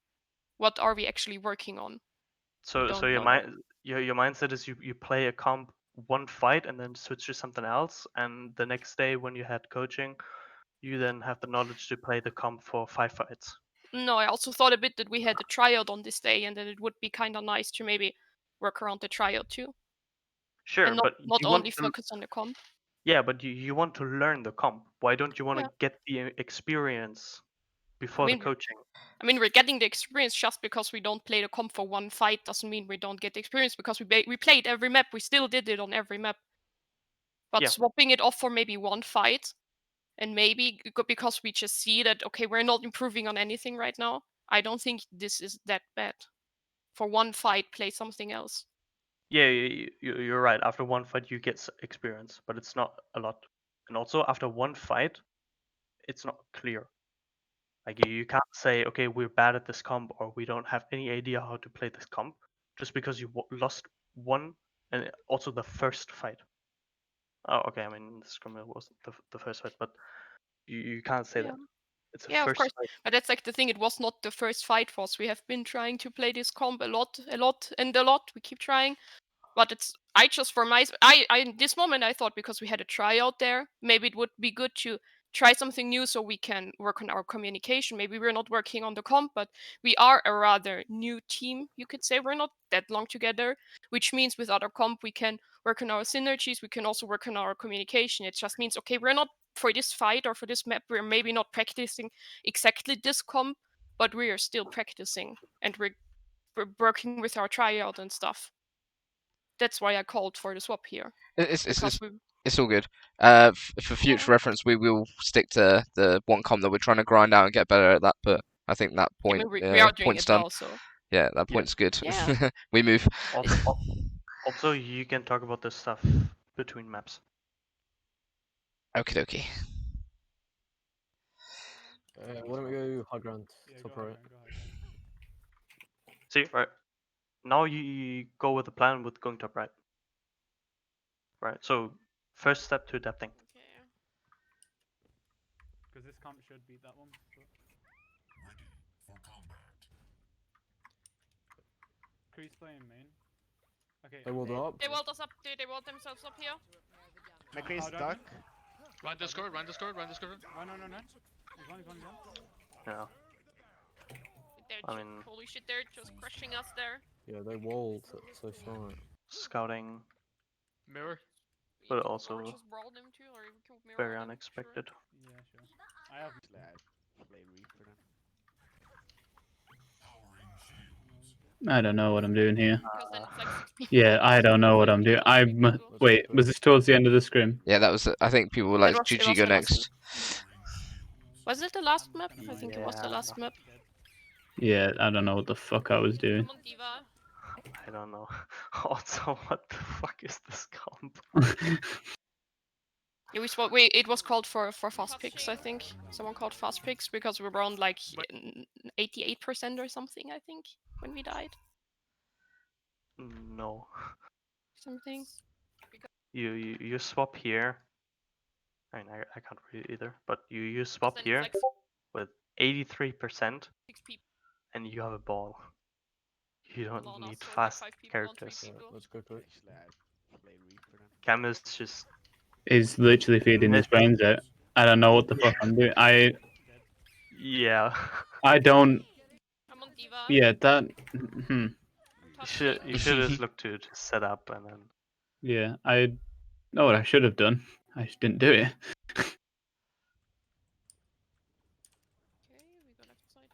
S2: What are we actually working on?
S6: So
S2: don't
S6: your
S2: know that.
S6: your mindset is you play a comp one fight and then switch to something else, and the next day when you had coaching, you then have the knowledge to play the comp for 5 fights.
S2: No, I also thought a bit that we had a tryout on this day, and then it would be kind of nice to maybe work around the tryout too,
S6: Sure,
S2: and
S6: but
S2: not
S6: you want
S2: only
S6: to
S2: focus on the comp.
S6: yeah, but you want to learn the comp. Why don't you want to
S2: Yeah.
S6: get the experience before
S2: mean,
S6: the coaching?
S2: I mean, we're getting the experience just because we don't play the comp for one fight doesn't mean we don't get the experience because we played every map. We still did it on every map. But
S6: Yeah.
S2: swapping it off for maybe one fight, and maybe because we just see that okay, we're not improving on anything right now. I don't think this is that bad. For one fight, play something else.
S6: Yeah, you're right. After one fight, you get experience, but it's not a lot. And also, after one fight, it's not clear. Like you can't say, okay, we're bad at this comp, or we don't have any idea how to play this comp, just because you lost one and also the first fight. Oh, okay. I mean, the scrum was the first fight, but you can't say
S2: Yeah.
S6: that. It's a
S2: Yeah, of
S6: first
S2: course.
S6: fight.
S2: But that's like the thing. It was not the first fight for us. We have been trying to play this comp a lot, and a lot. We keep trying. But it's I just for my I in this moment I thought because we had a tryout there, maybe it would be good to try something new so we can work on our communication. Maybe we're not working on the comp, but we are a rather new team, you could say. We're not that long together, which means with other comp we can work on our synergies, we can also work on our communication. It just means okay, we're not for this fight or for this map, we're maybe not practicing exactly this comp, but we are still practicing and we're working with our tryout and stuff. That's why I called for the swap here.
S1: It's
S2: Because
S1: it's all good. For future reference, we will stick to the one comp that we're trying to grind out and get better at that. But I think that
S2: I
S1: point,
S2: mean, we are doing
S1: point's
S2: it
S1: done.
S2: well, so
S1: Yeah, that
S6: Yeah.
S1: point's good.
S2: Yeah.
S1: We move.
S6: Also, you can talk about this stuff between maps.
S1: Okie dokie.
S3: Why don't we go high ground?
S8: Yeah,
S3: Top
S8: go high
S3: right.
S8: ground, go high ground.
S6: See, right now you go with the plan with going top right. Right. So first step to adapting.
S2: okay.
S8: Because this comp should beat that one. But... Kree's playing main. Okay.
S3: They walled up.
S2: They walled us up. They walled themselves up here.
S7: McCree's
S8: Oh,
S7: stuck.
S9: Run Discord, run Discord, run Discord.
S8: Oh, no. He's one, he's one.
S6: Yeah. I mean,
S2: Holy shit, they're just crushing us there.
S3: Yeah, they walled. That's so smart.
S6: scouting,
S9: Mirror.
S6: but
S2: Or
S6: also
S2: just brawl them too, or we can mirror
S6: very
S2: them,
S6: unexpected.
S8: Yeah, sure. I have...
S7: Play Reaper then.
S5: I don't know what I'm doing here.
S2: Because then it's like 6 people.
S5: Yeah, I don't know what I'm doing. Wait, was this towards the end of the scrim?
S1: Yeah, that was. I think people were like,
S2: It
S1: GG,
S2: was
S1: go
S2: the last
S1: next.
S2: Was it the last map?
S8: kinda
S2: I think
S8: minded.
S2: it was the
S6: Yeah.
S2: last map.
S5: Yeah, I don't know what the fuck I was doing.
S2: Come on, Diva.
S6: I don't know. Also, what the fuck is this comp?
S2: Yeah, it was called for fast picks, I think. Someone called fast picks because we were on like 88% or something, I think, when we died.
S6: No.
S2: Something.
S6: You swap here. I mean, I can't read either, but you swap here
S2: Like
S6: with 83%,
S2: 6 people
S6: and you have a ball. You don't
S2: on us,
S6: need
S2: so like
S6: fast
S2: 5 people on 3
S6: characters.
S2: people.
S3: Let's go quick.
S7: Play Reaper then.
S6: Cam is just
S5: He's literally feeding his brains out. I don't know what the fuck I'm doing.
S6: yeah.
S5: I don't.
S2: Come on, Diva.
S5: Yeah, that.
S6: You should just look to just set up and then.
S5: Yeah, I know what I should have done. I just didn't do it.
S2: Okay, we go left side.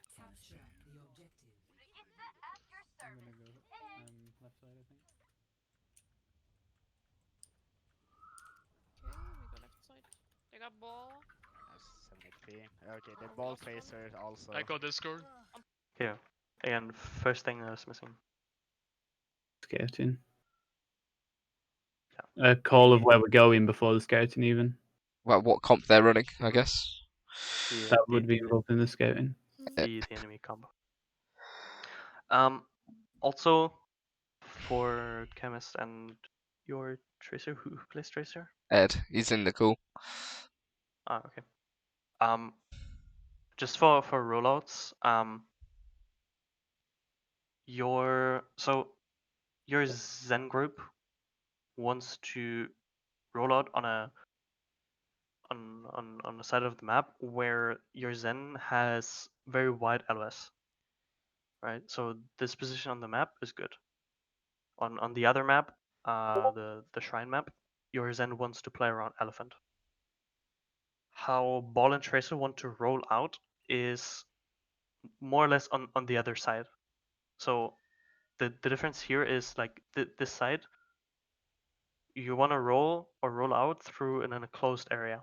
S8: I'm gonna go left side, I think.
S2: Okay, we go left side. They got ball.
S7: Nice, 7 HP. Okay, the ball tracer also.
S9: I got Discord.
S6: Here. And first thing that's missing.
S5: Scouting. A call of where we're going before the scouting, even.
S1: Well, what comp they're running, I guess.
S5: That would be involved in the scouting.
S6: The enemy combo. Also, for Chemist and your Tracer, who plays Tracer?
S1: Ed, he's in the call.
S6: Ah, okay. Just for rollouts, your Zen group wants to roll out on a side of the map where your Zen has very wide LOS. Right, so this position on the map is good. On the other map, the shrine map, your Zen wants to play around elephant. how Ball and Tracer want to roll out is more or less on the other side. So the difference here is like this side, you want to roll or roll out through an enclosed area.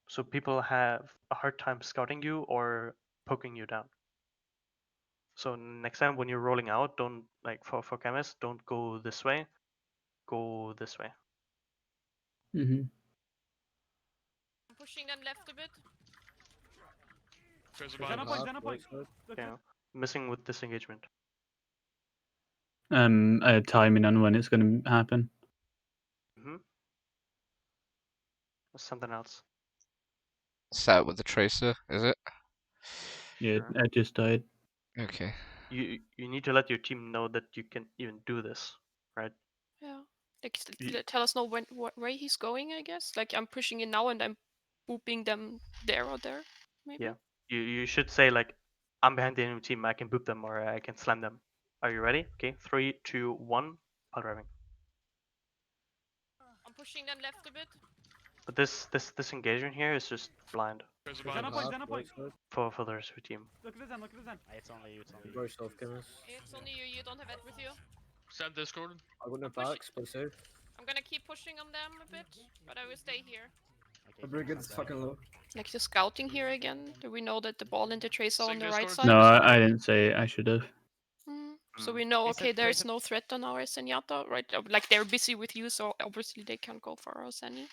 S6: So people have a hard time scouting you or poking you down. So next time when you're rolling out, don't like for chemists, don't go this way, go this way.
S5: Mm-hmm.
S2: I'm pushing them left a bit.
S9: Tracer
S8: Xena
S9: behind us.
S8: point, Xena point. Look,
S6: Yeah, missing with disengagement.
S5: Timing on when it's going to happen.
S6: Mm-hmm. Something else.
S1: Sat with the tracer, is it?
S5: Yeah,
S6: Sure.
S5: I just died.
S1: Okay.
S6: You need to let your team know that you can even do this, right?
S2: Yeah. Like,
S6: Ye-
S2: tell us know when what way he's going, I guess. Like, I'm pushing in now and I'm booping them there or there, maybe.
S6: Yeah. You should say like, I'm behind the enemy team. I can boop them or I can slam them. Are you ready? Okay, 3, 2, 1. Pile driving.
S2: I'm pushing them left a bit.
S6: But this engagement here is just blind
S9: Tracer behind
S8: Xena
S9: us.
S8: point, Xena point.
S6: for the rest of your team.
S8: Look at the Zen, look at the Zen.
S7: It's only you, it's only you.
S10: Very soft chemist.
S2: It's only you. You don't have Ed with you.
S9: Send Discord.
S10: I got no
S2: I'm pushing-
S10: backs, but so.
S2: I'm gonna keep pushing on them a bit, but I will stay here.
S7: Okay,
S10: The brigade's
S7: Xena's
S10: fucking low.
S2: Like, the scouting here again. Do we know that the ball and the tracer are on the right
S9: Discord.
S2: side?
S5: No, I didn't say it. I should have.
S2: So
S6: Mm.
S2: we know,
S7: Is it
S2: okay, there's
S7: Tracer-
S2: no threat on our Zenyatta, right? Like, they're busy with you, so obviously they can't go for our Zenny.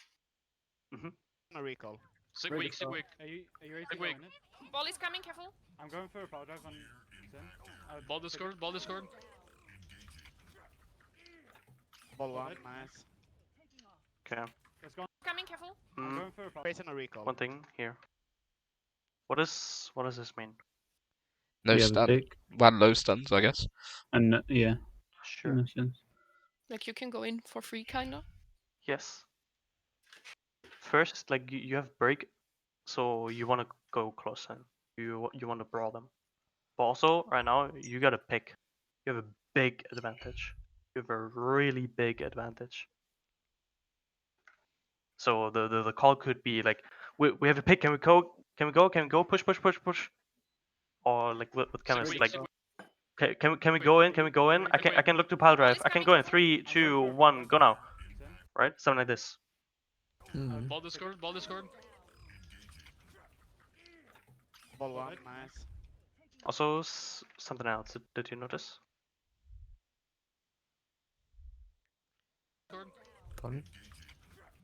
S7: No recall.
S9: Sick
S10: Brigade
S9: weak, sick
S10: fell.
S9: weak.
S8: Are you ready to
S9: Like,
S8: go
S9: wait.
S8: in it?
S2: Ball is coming, careful.
S8: I'm going for a power drive on Zen.
S9: Ball Discord, ball Discord.
S7: Ball one,
S8: Solid.
S7: nice.
S6: Okay.
S8: Let's go.
S2: Coming, careful.
S8: I'm
S6: Mm.
S8: going for a power.
S7: Tracer no recall.
S6: One thing here. What does this mean?
S1: No
S5: We have a
S1: stun.
S5: pick.
S1: One low stuns, I guess.
S5: And yeah,
S6: Sure.
S5: in a sense.
S2: Like, you can go in for free, kinda.
S6: Yes. First, like you have break, so you want to go close in. You want to brawl them. But also, right now you got to pick. You have a big advantage. You have a really big advantage. So the call could be like, we have a pick. Can we go? Can we go? Can we go? Push, push, push, push. Or like with
S9: Sick
S6: chemists,
S9: weak,
S6: like,
S9: sick weak.
S6: can we go in? Can we go in? I can look to pile drive. I can go in. 3, 2, 1, go now.
S8: Zen.
S6: Right? Something like this.
S3: Mhm.
S9: Ball Discord, ball Discord.
S7: Ball one,
S8: Solid.
S7: nice.
S6: Also, something else. Did you notice?
S9: Discord.
S3: Pardon?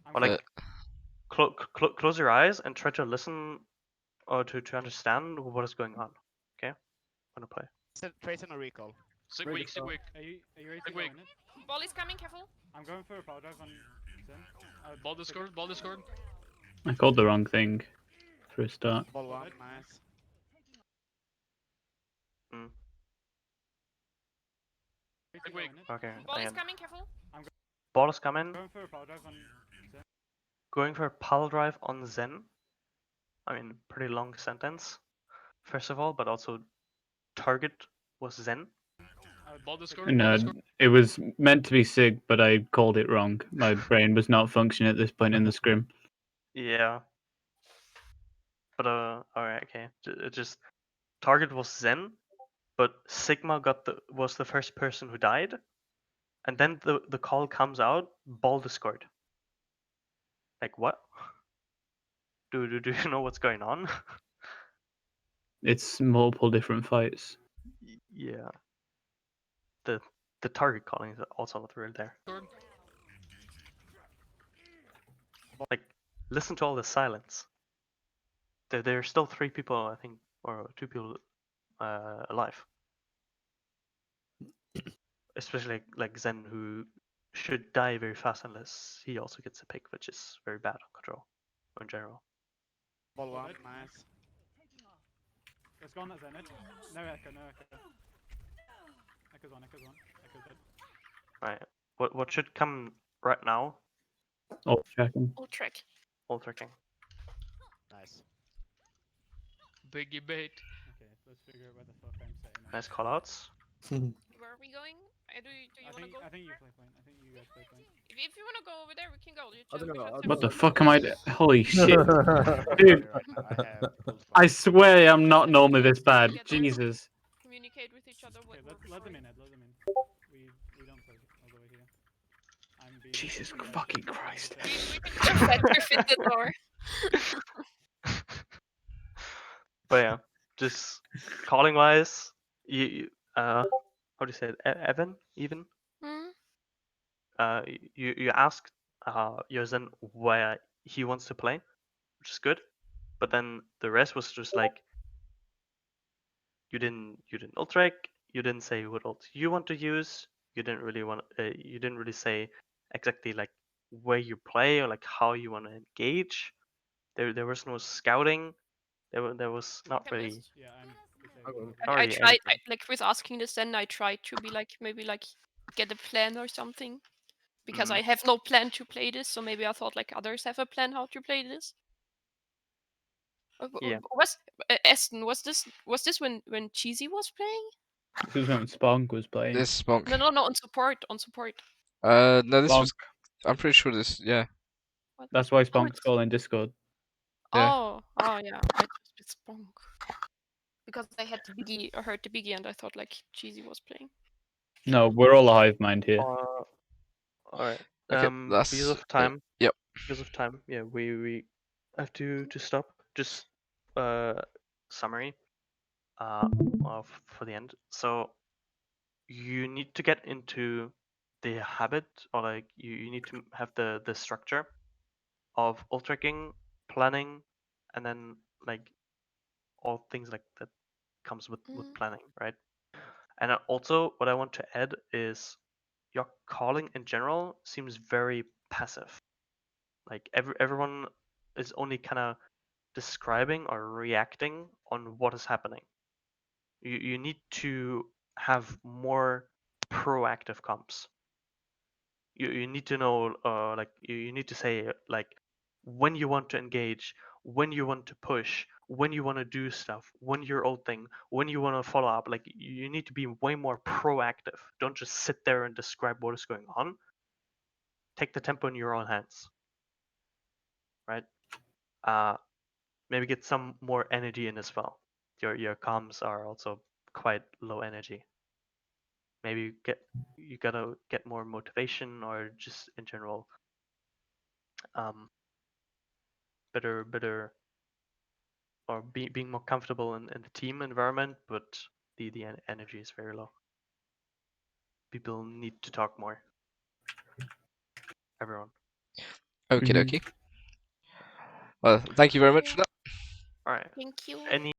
S8: I'm
S6: Or
S8: going.
S6: like, close your eyes and try to listen or to understand what is going on. Okay, I'm gonna play.
S7: Tracer no recall.
S9: Sick
S10: Brigade
S9: weak, sick
S10: fell.
S9: weak.
S8: Are you ready to
S9: Like,
S8: go
S9: wait.
S8: in it?
S2: Ball is coming, careful.
S8: I'm going for a power drive on Zen.
S9: Ball Discord, ball Discord.
S5: I called the wrong thing for a start.
S7: Ball one,
S8: Solid.
S7: nice.
S8: Ready to
S9: Like,
S8: go
S9: wait.
S8: in it?
S6: Okay,
S2: Ball is
S6: again.
S2: coming, careful.
S6: Ball is coming.
S8: Going for a power drive on Zen.
S6: Going for a pile drive on Zen. I mean, pretty long sentence. First of all, but also target was Zen.
S9: Ball Discord, ball
S5: No,
S9: Discord.
S5: it was meant to be Sig, but I called it wrong. My brain was not functioning at this point in the scrim.
S6: Yeah. But alright, okay. It just target was Zen, but Sigma was the first person who died, and then the call comes out, ball Discord. Like what? Do you know what's going on?
S5: It's multiple different fights.
S6: Yeah. The target calling is also not really there. Like, listen to all the silence. There are still 3 people, I think, or 2 people alive. Especially like Zen, who should die very fast unless he also gets a pick, which is very bad on control in general.
S7: Ball one,
S8: Solid.
S7: nice.
S8: Let's go on that Zen. No echo, no echo. Echo's on, echo's on. Echo's dead.
S6: Right. What should come right now?
S5: All checking.
S2: All track.
S6: All tracking.
S7: Nice.
S9: Biggie bait.
S8: Okay, let's figure out where the fuck I'm setting up.
S6: Nice callouts.
S2: Where are we going? Do you want to go?
S8: I think you play point. I think you guys play point.
S2: If you wanna go over there, we can go. You
S3: I don't
S2: just, we
S3: know,
S2: just
S3: I
S2: have
S5: What
S3: don't
S5: the
S2: to
S3: know.
S5: fuck am I? Holy shit!
S7: I'm
S5: Dude.
S7: ready right now. I have full
S5: I
S7: flight.
S5: swear I'm
S2: just
S5: not
S2: have to
S5: normally
S2: get
S5: this bad.
S2: together,
S5: Jesus.
S2: communicate with each other.
S8: Okay,
S2: What we're
S8: let them
S2: recording.
S8: in. Let them in. We don't play all the way here. I'm being.
S5: Jesus
S8: I
S5: fucking
S8: just
S5: Christ.
S2: We can just retrofit the door.
S6: But yeah, just calling wise, how do you say it? Evan, even
S2: Hmm?
S6: you asked Yozen where he wants to play, which is good. But then the rest was just like you didn't ultrek, you didn't say what ult you want to use, you didn't really say exactly like where you play or like how you want to engage. There was no scouting. There was not really
S2: Chemist.
S8: Yeah, I'm
S3: I will.
S2: I
S6: already
S2: tried,
S6: anything.
S2: like with asking this, then I tried to be like maybe like get a plan or something, because I have no plan to play this. So maybe I thought like others have a plan how to play this.
S6: Yeah.
S2: Was Aston? Was this when Cheesy was playing?
S5: This was when Spunk was playing.
S1: This Spunk.
S2: No, on support. On support.
S1: No, this
S5: Spunk.
S1: was. I'm pretty sure this. Yeah.
S2: What?
S5: That's why
S2: Oh,
S5: Spunk's calling Discord.
S1: Yeah.
S2: oh yeah. I just with Spunk because I had the biggie. I heard the biggie, and I thought like Cheesy was playing.
S5: No, we're all a hive mind here.
S6: All right.
S1: Okay.
S6: Because
S1: That's.
S6: of time.
S1: Yep.
S6: Because of time. Yeah, we have to stop. Just summary. For the end. So you need to get into the habit, or like you need to have the structure of ultracking, planning, and then like all things like that comes with planning, right? And also what I want to add is your calling in general seems very passive. Like everyone is only kind of describing or reacting on what is happening. You need to have more proactive comps. You need to know like you need to say like when you want to engage, when you want to push, when you want to do stuff, when you're ulting, when you want to follow up. Like you need to be way more proactive. Don't just sit there and describe what is going on. Take the tempo in your own hands, right? Maybe get some more energy in as well. Your comms are also quite low energy. Maybe you gotta get more motivation or just in general better or being more comfortable in the team environment, but the energy is very low. People need to talk more. Everyone.
S1: Okie
S5: Mhm.
S1: dokie. Well, thank you very much for that.
S6: All right.
S2: Thank you.
S6: Any